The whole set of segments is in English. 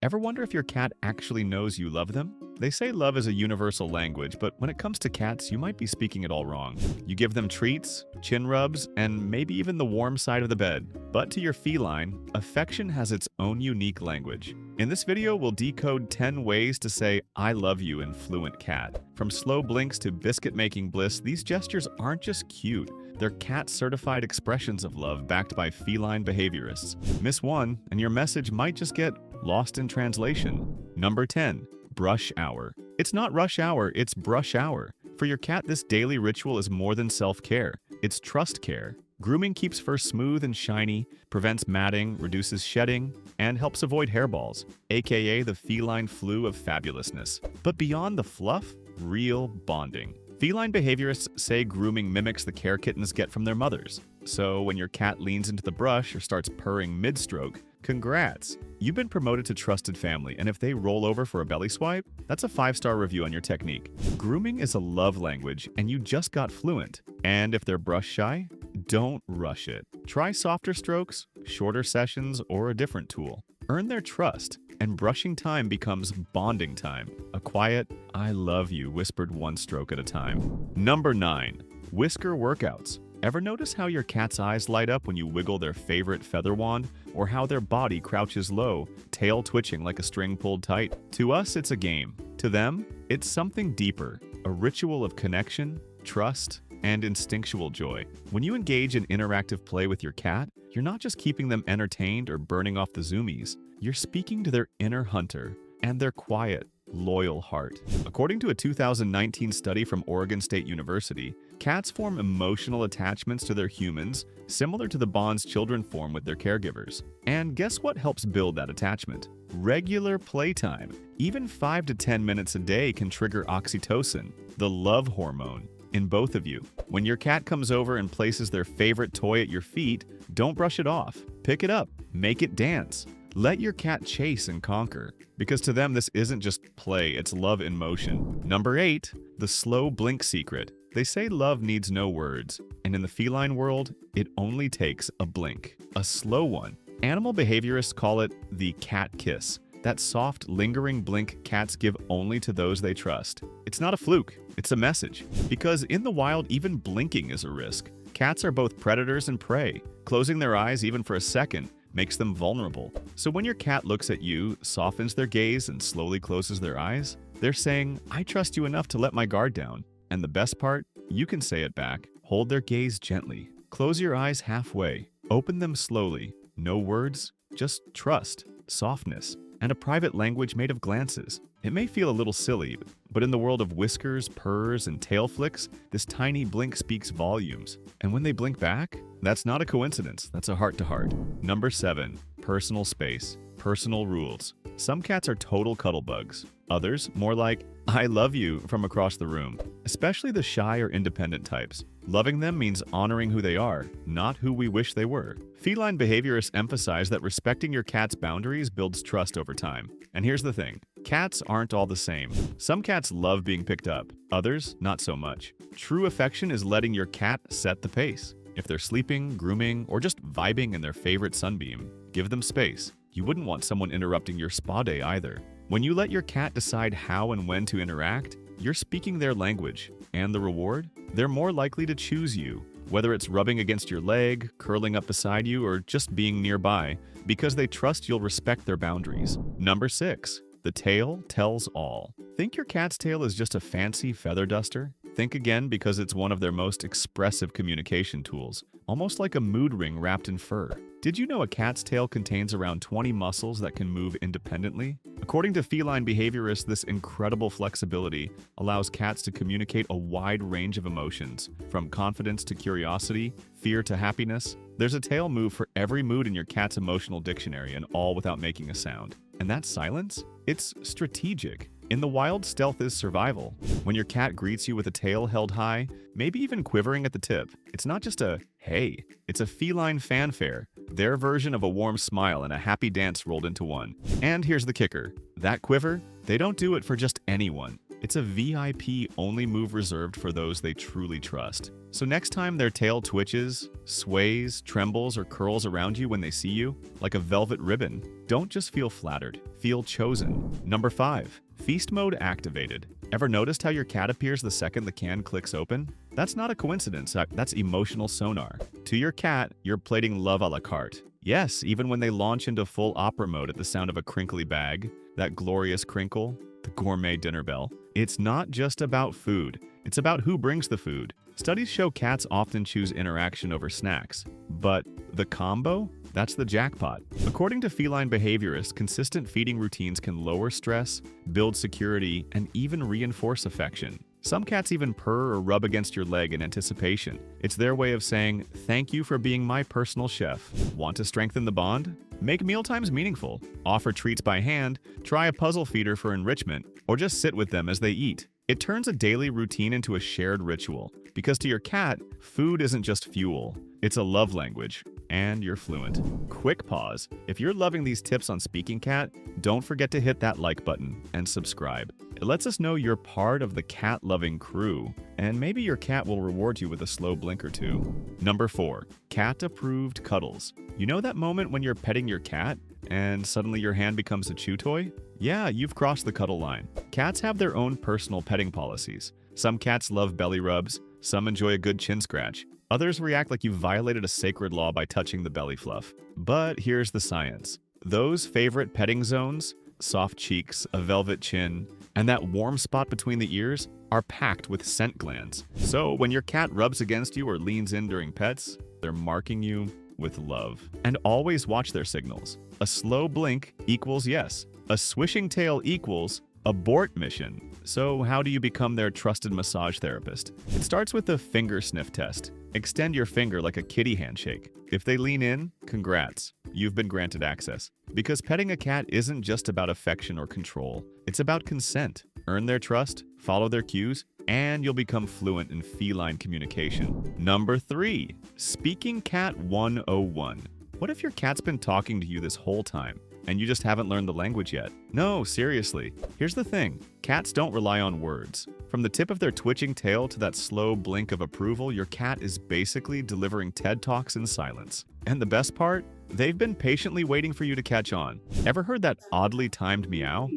Ever wonder if your cat actually knows you love them? They say love is a universal language, but when it comes to cats, you might be speaking it all wrong. You give them treats, chin rubs, and maybe even the warm side of the bed. But to your feline, affection has its own unique language. In this video, we'll decode 10 ways to say I love you in fluent cat. From slow blinks to biscuit-making bliss, these gestures aren't just cute. They're cat-certified expressions of love backed by feline behaviorists. Miss one, and your message might just get lost in translation. Number 10. Brush hour. It's not rush hour, it's brush hour. For your cat, this daily ritual is more than self-care. It's trust care. Grooming keeps fur smooth and shiny, prevents matting, reduces shedding, and helps avoid hairballs, aka the feline flu of fabulousness. But beyond the fluff, real bonding. Feline behaviorists say grooming mimics the care kittens get from their mothers. So when your cat leans into the brush or starts purring mid-stroke, congrats! You've been promoted to trusted family, and if they roll over for a belly swipe, that's a 5-star review on your technique. Grooming is a love language, and you just got fluent. And if they're brush shy, don't rush it. Try softer strokes, shorter sessions, or a different tool. Earn their trust, and brushing time becomes bonding time. A quiet, I love you whispered one stroke at a time. Number 9. Whisker Workouts. Ever notice how your cat's eyes light up when you wiggle their favorite feather wand? Or how their body crouches low, tail twitching like a string pulled tight? To us, it's a game. To them, it's something deeper, a ritual of connection, trust, and instinctual joy. When you engage in interactive play with your cat, you're not just keeping them entertained or burning off the zoomies. You're speaking to their inner hunter and their quiet, loyal heart. According to a 2019 study from Oregon State University, cats form emotional attachments to their humans, similar to the bonds children form with their caregivers. And guess what helps build that attachment? Regular playtime. Even 5 to 10 minutes a day can trigger oxytocin, the love hormone, in both of you. When your cat comes over and places their favorite toy at your feet, don't brush it off. Pick it up. Make it dance. Let your cat chase and conquer, because to them this isn't just play, it's love in motion. Number 8. The slow blink secret. They say love needs no words, and in the feline world, it only takes a blink. A slow one. Animal behaviorists call it the cat kiss. That soft, lingering blink cats give only to those they trust. It's not a fluke, it's a message. Because in the wild, even blinking is a risk. Cats are both predators and prey. Closing their eyes even for a second makes them vulnerable. So when your cat looks at you, softens their gaze, and slowly closes their eyes, they're saying, I trust you enough to let my guard down. And the best part, you can say it back. Hold their gaze gently. Close your eyes halfway. Open them slowly. No words, just trust, softness, and a private language made of glances. It may feel a little silly, but in the world of whiskers, purrs, and tail flicks, this tiny blink speaks volumes. And when they blink back, that's not a coincidence, that's a heart-to-heart. Number 7. Personal space. Personal rules. Some cats are total cuddle bugs. Others, more like, I love you from across the room. Especially the shy or independent types. Loving them means honoring who they are, not who we wish they were. Feline behaviorists emphasize that respecting your cat's boundaries builds trust over time. And here's the thing. Cats aren't all the same. Some cats love being picked up, others not so much. True affection is letting your cat set the pace. If they're sleeping, grooming, or just vibing in their favorite sunbeam, give them space. You wouldn't want someone interrupting your spa day either. When you let your cat decide how and when to interact, you're speaking their language. And the reward? They're more likely to choose you, whether it's rubbing against your leg, curling up beside you, or just being nearby, because they trust you'll respect their boundaries. Number 6. The tail tells all. Think your cat's tail is just a fancy feather duster? Think again, because it's one of their most expressive communication tools, almost like a mood ring wrapped in fur. Did you know a cat's tail contains around 20 muscles that can move independently? According to feline behaviorists, this incredible flexibility allows cats to communicate a wide range of emotions, from confidence to curiosity, fear to happiness. There's a tail move for every mood in your cat's emotional dictionary, and all without making a sound. And that silence? It's strategic. In the wild, stealth is survival. When your cat greets you with a tail held high, maybe even quivering at the tip, it's not just a hey, it's a feline fanfare, their version of a warm smile and a happy dance rolled into one. And here's the kicker. That quiver, they don't do it for just anyone. It's a VIP only move reserved for those they truly trust. So next time their tail twitches, sways, trembles, or curls around you when they see you, like a velvet ribbon, don't just feel flattered, feel chosen. Number 5. Feast mode activated. Ever noticed how your cat appears the second the can clicks open? That's not a coincidence, that's emotional sonar. To your cat, you're plating love a la carte. Yes, even when they launch into full opera mode at the sound of a crinkly bag, that glorious crinkle, the gourmet dinner bell. It's not just about food, it's about who brings the food. Studies show cats often choose interaction over snacks, but the combo? That's the jackpot. According to feline behaviorists, consistent feeding routines can lower stress, build security, and even reinforce affection. Some cats even purr or rub against your leg in anticipation. It's their way of saying, "Thank you for being my personal chef." Want to strengthen the bond? Make mealtimes meaningful. Offer treats by hand, try a puzzle feeder for enrichment, or just sit with them as they eat. It turns a daily routine into a shared ritual, because to your cat, food isn't just fuel, it's a love language, and you're fluent. Quick pause. If you're loving these tips on Speaking Cat, don't forget to hit that like button and subscribe. It lets us know you're part of the cat-loving crew, and maybe your cat will reward you with a slow blink or two. Number 4. Cat-approved cuddles. You know that moment when you're petting your cat, and suddenly your hand becomes a chew toy? Yeah, you've crossed the cuddle line. Cats have their own personal petting policies. Some cats love belly rubs, some enjoy a good chin scratch. Others react like you violated a sacred law by touching the belly fluff. But here's the science. Those favorite petting zones, soft cheeks, a velvet chin, and that warm spot between the ears are packed with scent glands. So when your cat rubs against you or leans in during pets, they're marking you with love. And always watch their signals. A slow blink equals yes. A swishing tail equals abort mission. So how do you become their trusted massage therapist? It starts with the finger sniff test. Extend your finger like a kitty handshake. If they lean in, congrats, you've been granted access. Because petting a cat isn't just about affection or control, it's about consent. Earn their trust, follow their cues, and you'll become fluent in feline communication. Number 3. Speaking Cat 101. What if your cat's been talking to you this whole time, and you just haven't learned the language yet? No, seriously. Here's the thing. Cats don't rely on words. From the tip of their twitching tail to that slow blink of approval, your cat is basically delivering TED Talks in silence. And the best part? They've been patiently waiting for you to catch on. Ever heard that oddly timed meow?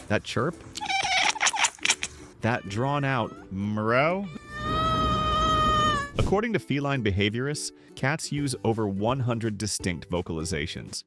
That chirp? That drawn-out meow? According to feline behaviorists, cats use over 100 distinct vocalizations.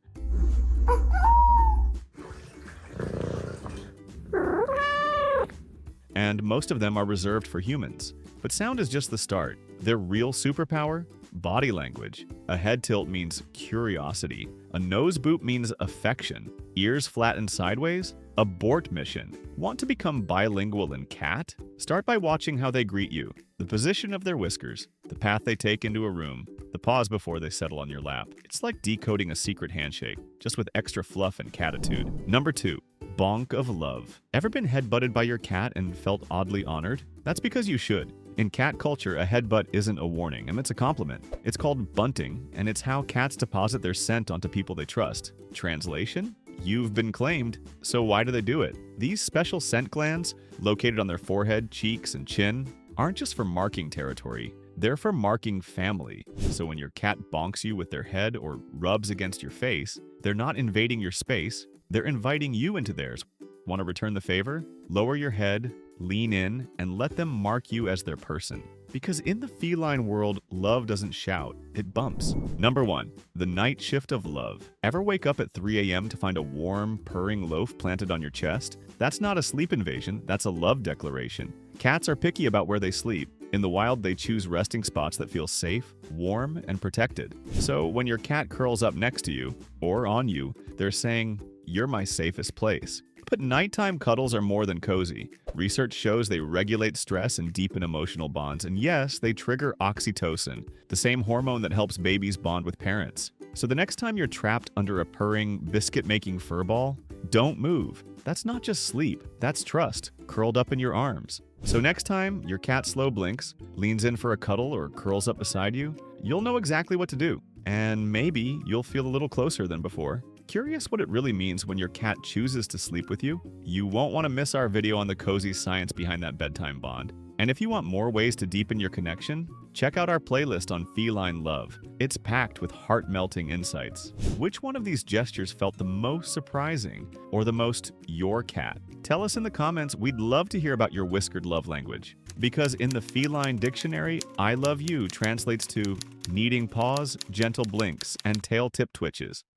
And most of them are reserved for humans. But sound is just the start. Their real superpower? Body language. A head tilt means curiosity. A nose boop means affection. Ears flattened sideways? Abort mission. Want to become bilingual in cat? Start by watching how they greet you. The position of their whiskers, the path they take into a room, the pause before they settle on your lap. It's like decoding a secret handshake, just with extra fluff and catitude. Number 2. Bonk of love. Ever been headbutted by your cat and felt oddly honored? That's because you should. In cat culture, a headbutt isn't a warning, and it's a compliment. It's called bunting, and it's how cats deposit their scent onto people they trust. Translation? You've been claimed. So why do they do it? These special scent glands, located on their forehead, cheeks, and chin, aren't just for marking territory. They're for marking family. So when your cat bonks you with their head or rubs against your face, they're not invading your space, they're inviting you into theirs. Want to return the favor? Lower your head, lean in, and let them mark you as their person. Because in the feline world, love doesn't shout, it bumps. Number 1. The night shift of love. Ever wake up at 3 a.m. to find a warm, purring loaf planted on your chest? That's not a sleep invasion, that's a love declaration. Cats are picky about where they sleep. In the wild, they choose resting spots that feel safe, warm, and protected. So when your cat curls up next to you, or on you, they're saying, "You're my safest place." But nighttime cuddles are more than cozy. Research shows they regulate stress and deepen emotional bonds. And yes, they trigger oxytocin, the same hormone that helps babies bond with parents. So the next time you're trapped under a purring, biscuit-making fur ball, don't move. That's not just sleep, that's trust, curled up in your arms. So next time your cat slow blinks, leans in for a cuddle, or curls up beside you, you'll know exactly what to do. And maybe you'll feel a little closer than before. Curious what it really means when your cat chooses to sleep with you? You won't want to miss our video on the cozy science behind that bedtime bond. And if you want more ways to deepen your connection, check out our playlist on feline love. It's packed with heart-melting insights. Which one of these gestures felt the most surprising or the most your cat? Tell us in the comments. We'd love to hear about your whiskered love language. Because in the feline dictionary, I love you translates to kneading paws, gentle blinks, and tail tip twitches.